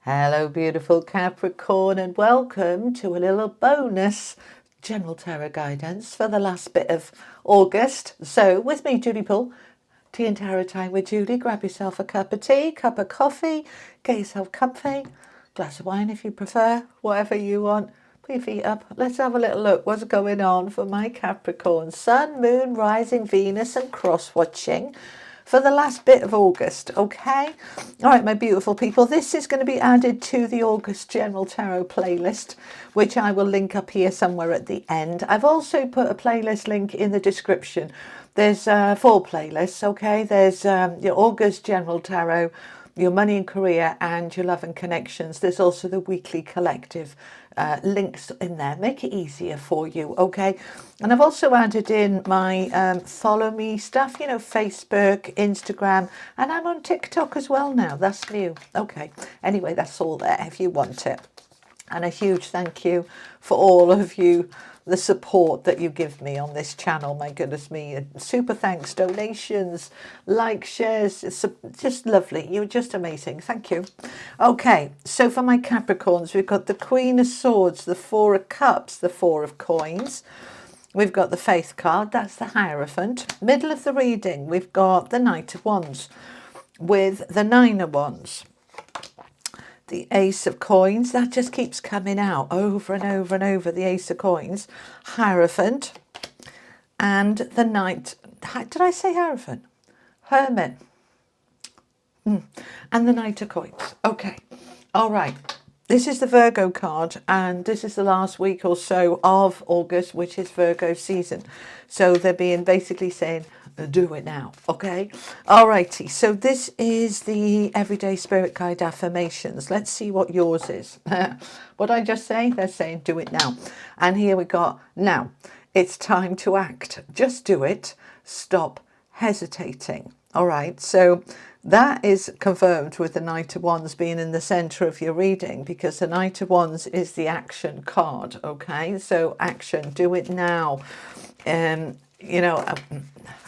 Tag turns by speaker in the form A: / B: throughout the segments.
A: Hello, beautiful Capricorn, and welcome to a little bonus general tarot guidance for the last bit of August. So, with me, Julie Poole, tea and tarot time with Julie. Grab yourself a cup of tea, cup of coffee, get yourself comfy, glass of wine if you prefer, whatever you want. Put your feet up. Let's have a little look what's going on for my Capricorn. Sun, Moon, Rising, Venus, and cross watching for the last bit of August, okay? All right, my beautiful people, this is going to be added to the August General Tarot playlist, which I will link up here somewhere at the end. I've also put a playlist link in the description. There's 4 playlists, okay? There's your August General Tarot, your money and career, and your love and connections. There's also the weekly collective links in there. Make it easier for you, okay? And I've also added in my follow me stuff, you know, Facebook, Instagram, and I'm on TikTok as well now. That's new. Okay. Anyway, that's all there if you want it. And a huge thank you for all of you, the support that you give me on this channel. My goodness me, super thanks, donations, likes, shares, it's just lovely. You're just amazing. Thank you. Okay, so for my Capricorns, we've got the Queen of Swords, the Four of Cups, the Four of Coins. We've got the Faith card, that's the Hierophant. Middle of the reading, we've got the Knight of Wands with the Nine of Wands. The Ace of Coins, that just keeps coming out over and over and over, the Ace of Coins, Hierophant, and the Knight, did I say Hierophant? Hermit, and the Knight of Coins. Okay, all right. This is the Virgo card, and this is the last week or so of August, which is Virgo season. So they're being basically saying, do it now, okay? Alrighty, so this is the Everyday Spirit Guide Affirmations. Let's see what yours is. What I just say? They're saying, do it now. And here we got, now, it's time to act. Just do it. Stop hesitating. All right, so that is confirmed with the Knight of Wands being in the center of your reading, because the Knight of Wands is the action card, okay? So action, do it now. You know,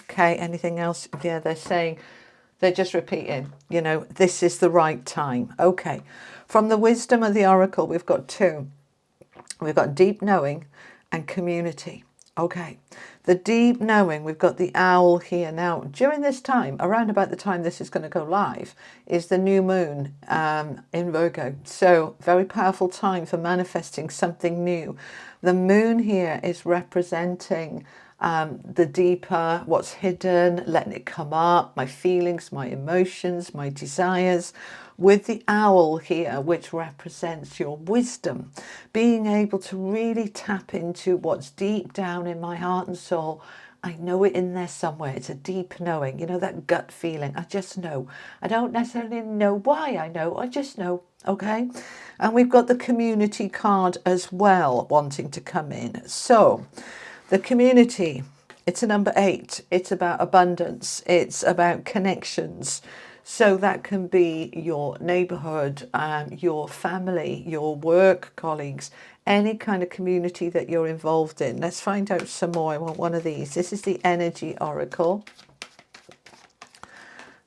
A: okay, anything else? Yeah, they're saying, they're just repeating, you know, this is the right time. Okay, from the wisdom of the oracle, we've got 2. We've got deep knowing and community. Okay, the deep knowing, we've got the owl here. Now, during this time, around about the time this is going to go live, is the new moon in Virgo. So, very powerful time for manifesting something new. The moon here is representing the deeper, what's hidden, letting it come up, my feelings, my emotions, my desires, with the owl here, which represents your wisdom, being able to really tap into what's deep down in my heart and soul. I know it in there somewhere. It's a deep knowing, you know, that gut feeling. I just know. I don't necessarily know why I know. I just know. Okay. And we've got the community card as well, wanting to come in. So the community, it's a number 8. It's about abundance. It's about connections. So that can be your neighborhood, your family, your work colleagues, any kind of community that you're involved in. Let's find out some more. I want one of these. This is the Energy Oracle.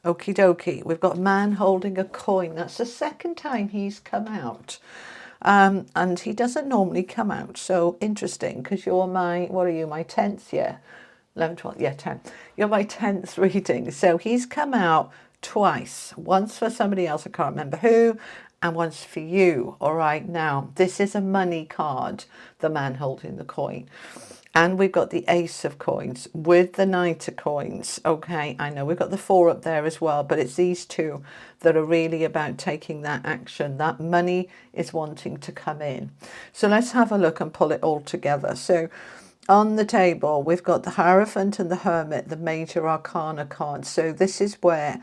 A: Okie dokie. We've got man holding a coin. That's the second time he's come out. And he doesn't normally come out. So interesting, because you're my, what are you, my 10th? Yeah. 11, 12, yeah, 10. You're my 10th reading. So he's come out twice, once for somebody else, I can't remember who, and once for you. All right, now this is a money card, the man holding the coin, and we've got the Ace of Coins with the Knight of Coins. Okay, I know we've got the 4 up there as well, but it's these 2 that are really about taking that action. That money is wanting to come in. So let's have a look and pull it all together. So on the table, we've got the Hierophant and the Hermit, the major arcana cards. So this is where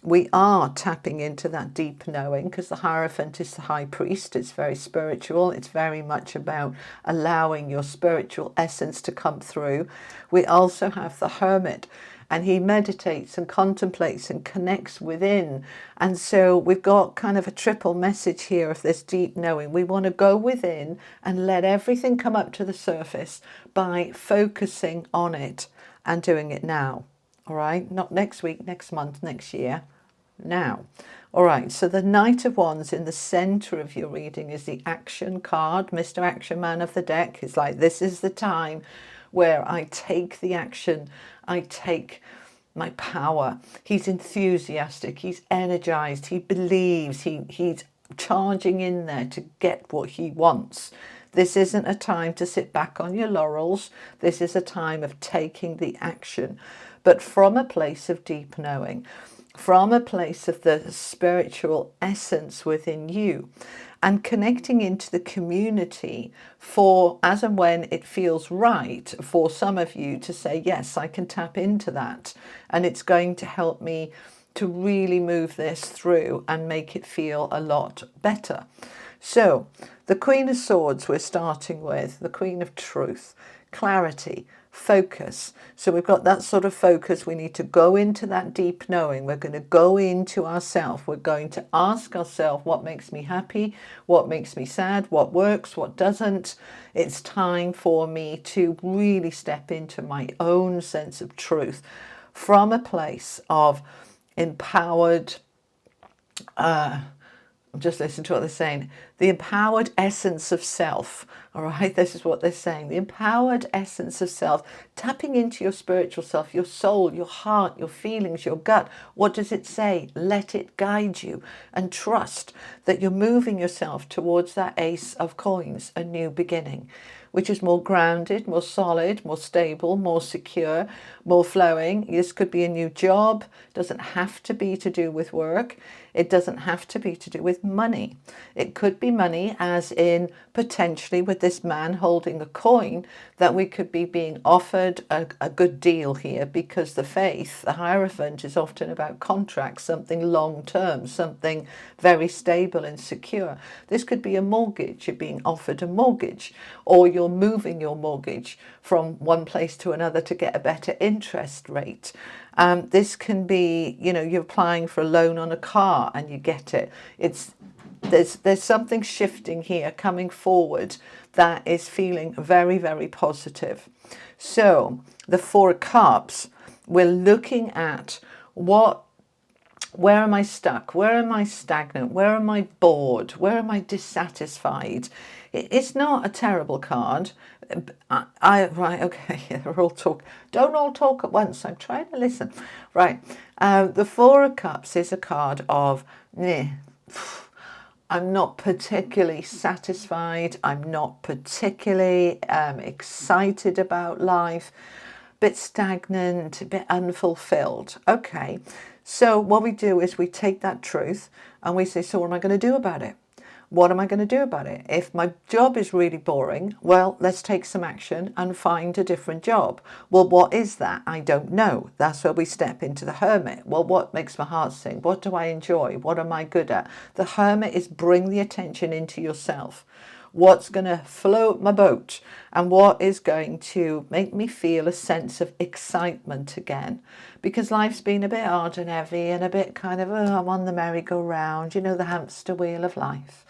A: we are tapping into that deep knowing, because the Hierophant is the high priest. It's very spiritual. It's very much about allowing your spiritual essence to come through. We also have the Hermit, and he meditates and contemplates and connects within. And so we've got kind of a triple message here of this deep knowing. We want to go within and let everything come up to the surface by focusing on it and doing it now. All right, not next week, next month, next year, now. All right, so the Knight of Wands in the center of your reading is the action card. Mr. Action Man of the deck is like, this is the time where I take the action, I take my power. He's enthusiastic, he's energized, he believes, he's charging in there to get what he wants. This isn't a time to sit back on your laurels. This is a time of taking the action, but from a place of deep knowing, from a place of the spiritual essence within you, and connecting into the community for as and when it feels right for some of you to say, yes, I can tap into that, and it's going to help me to really move this through and make it feel a lot better. So the Queen of Swords we're starting with, the Queen of Truth, clarity, focus. So we've got that sort of focus. We need to go into that deep knowing. We're going to go into ourselves. We're going to ask ourselves, what makes me happy? What makes me sad? What works? What doesn't? It's time for me to really step into my own sense of truth from a place of empowered, just listen to what they're saying, the empowered essence of self. All right, this is what they're saying, the empowered essence of self, tapping into your spiritual self, your soul, your heart, your feelings, your gut. What does it say? Let it guide you, and trust that you're moving yourself towards that Ace of Coins, a new beginning, which is more grounded, more solid, more stable, more secure, more flowing. This could be a new job. It doesn't have to be to do with work. It doesn't have to be to do with money. It could be money, as in potentially with this man holding a coin, that we could be being offered a good deal here, because the Faith, the Hierophant, is often about contracts, something long-term, something very stable and secure. This could be a mortgage. You're being offered a mortgage, or you're moving your mortgage from one place to another to get a better interest rate. This can be, you're applying for a loan on a car and you get it. There's something shifting here, coming forward, that is feeling very, very positive. So the Four of Cups, we're looking at where am I stuck? Where am I stagnant? Where am I bored? Where am I dissatisfied? It's not a terrible card. Right, okay, they're all talk. Don't all talk at once. I'm trying to listen. Right, the Four of Cups is a card of, I'm not particularly satisfied. I'm not particularly excited about life. A bit stagnant, a bit unfulfilled. Okay, so what we do is we take that truth and we say, so what am I going to do about it? What am I going to do about it? If my job is really boring, well, let's take some action and find a different job. Well, what is that? I don't know. That's where we step into the Hermit. Well, what makes my heart sing? What do I enjoy? What am I good at? The Hermit is bring the attention into yourself. What's going to float my boat, and what is going to make me feel a sense of excitement again, because life's been a bit hard and heavy and a bit kind of, I'm on the merry-go-round, the hamster wheel of life.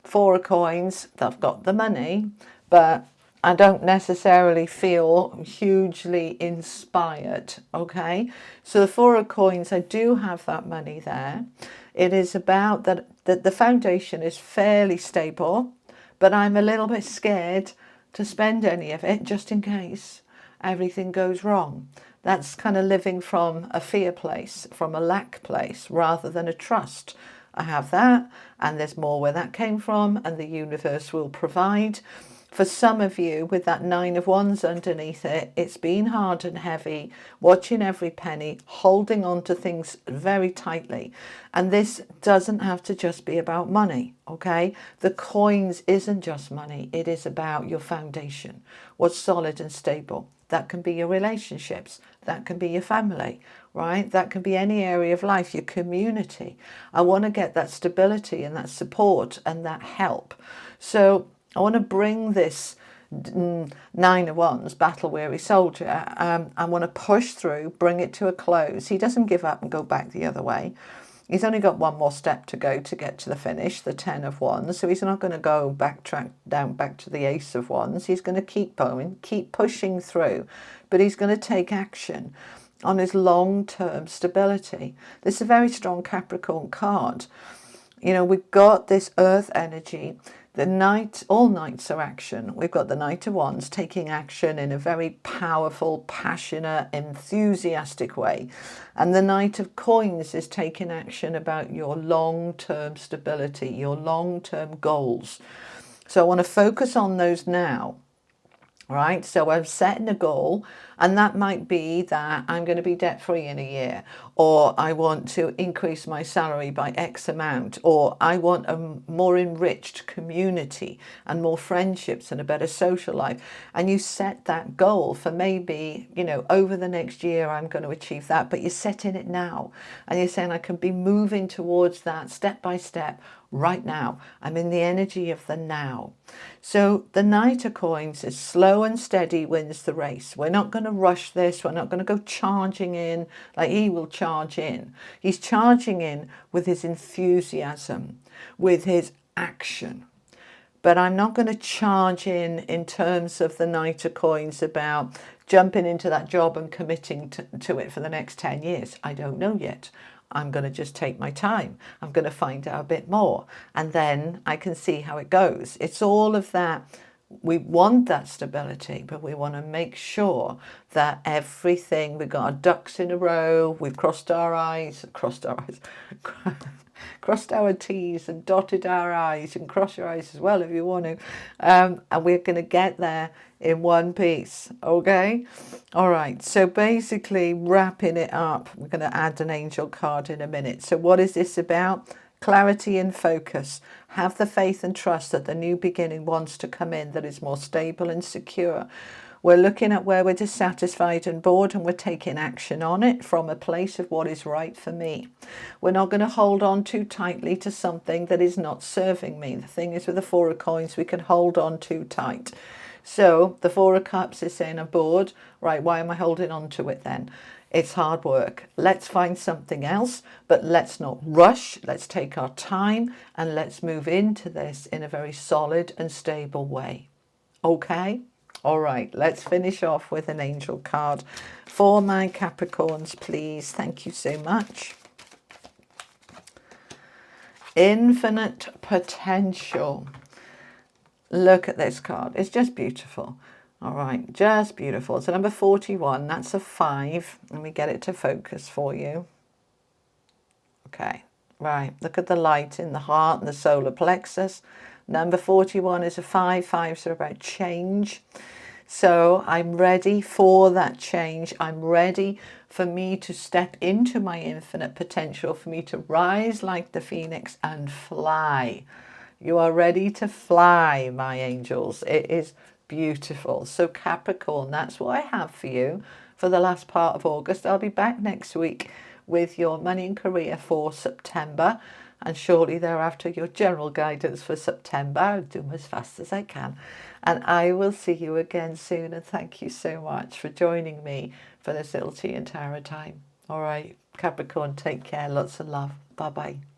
A: Four of Coins, I've got the money, but I don't necessarily feel hugely inspired. Okay, so the Four of Coins, I do have that money there. It is about that the foundation is fairly stable, but I'm a little bit scared to spend any of it just in case everything goes wrong. That's kind of living from a fear place, from a lack place, rather than a trust. I have that, and there's more where that came from, and the universe will provide. For some of you, with that Nine of Wands underneath it, it's been hard and heavy, watching every penny, holding on to things very tightly. And this doesn't have to just be about money, okay? The coins isn't just money. It is about your foundation, what's solid and stable. That can be your relationships. That can be your family, right? That can be any area of life, your community. I want to get that stability and that support and that help. So I want to bring this Nine of Wands, battle-weary soldier. I want to push through, bring it to a close. He doesn't give up and go back the other way. He's only got one more step to go to get to the finish, the Ten of Wands. So he's not going to go backtrack down back to the Ace of Wands. He's going to keep going, keep pushing through, but he's going to take action. on his long-term stability. This is a very strong Capricorn card. You know, we've got this earth energy. The Knight, all Knights are action. We've got the Knight of Wands taking action in a very powerful, passionate, enthusiastic way. And the Knight of Coins is taking action about your long-term stability, your long-term goals. So I want to focus on those now. Right, so I'm setting a goal, and that might be that I'm going to be debt free in a year, or I want to increase my salary by X amount, or I want a more enriched community and more friendships and a better social life. And you set that goal for maybe, you know, over the next year I'm going to achieve that, but you're setting it now, and you're saying I can be moving towards that step by step right now. I'm in the energy of the now. So the Knight of Coins is slow and steady wins the race. We're not going to rush this. We're not going to go charging in like he will charge in. He's charging in with his enthusiasm, with his action. But I'm not going to charge in terms of the Knight of Coins about jumping into that job and committing to it for the next 10 years. I don't know yet. I'm going to just take my time. I'm going to find out a bit more, and then I can see how it goes. It's all of that. We want that stability, but we want to make sure that everything, we've got our ducks in a row, we've crossed our crossed our T's and dotted our I's, and cross your I's as well if you want to. And we're going to get there in one piece, okay? All right, so basically wrapping it up, we're going to add an angel card in a minute. So what is this about? Clarity and focus. Have the faith and trust that the new beginning wants to come in that is more stable and secure. We're looking at where we're dissatisfied and bored, and we're taking action on it from a place of what is right for me. We're not going to hold on too tightly to something that is not serving me. The thing is with the Four of Coins, we can hold on too tight. So the Four of Cups is saying I'm bored. Right, why am I holding on to it then? It's hard work. Let's find something else, but let's not rush. Let's take our time and let's move into this in a very solid and stable way. Okay? All right, let's finish off with an angel card for my Capricorns, please. Thank you so much. Infinite potential. Look at this card. It's just beautiful. All right, just beautiful. So number 41, that's a 5. Let me get it to focus for you. Okay, right. Look at the light in the heart and the solar plexus. Number 41 is a 5. 5s are about change. So I'm ready for that change. I'm ready for me to step into my infinite potential, for me to rise like the phoenix and fly. You are ready to fly, my angels. It is beautiful. So Capricorn, that's what I have for you for the last part of August. I'll be back next week with your money and career for September, and shortly thereafter your general guidance for September. I'll do them as fast as I can. And I will see you again soon. And thank you so much for joining me for this little tea and tarot time. All right, Capricorn, take care. Lots of love. Bye-bye.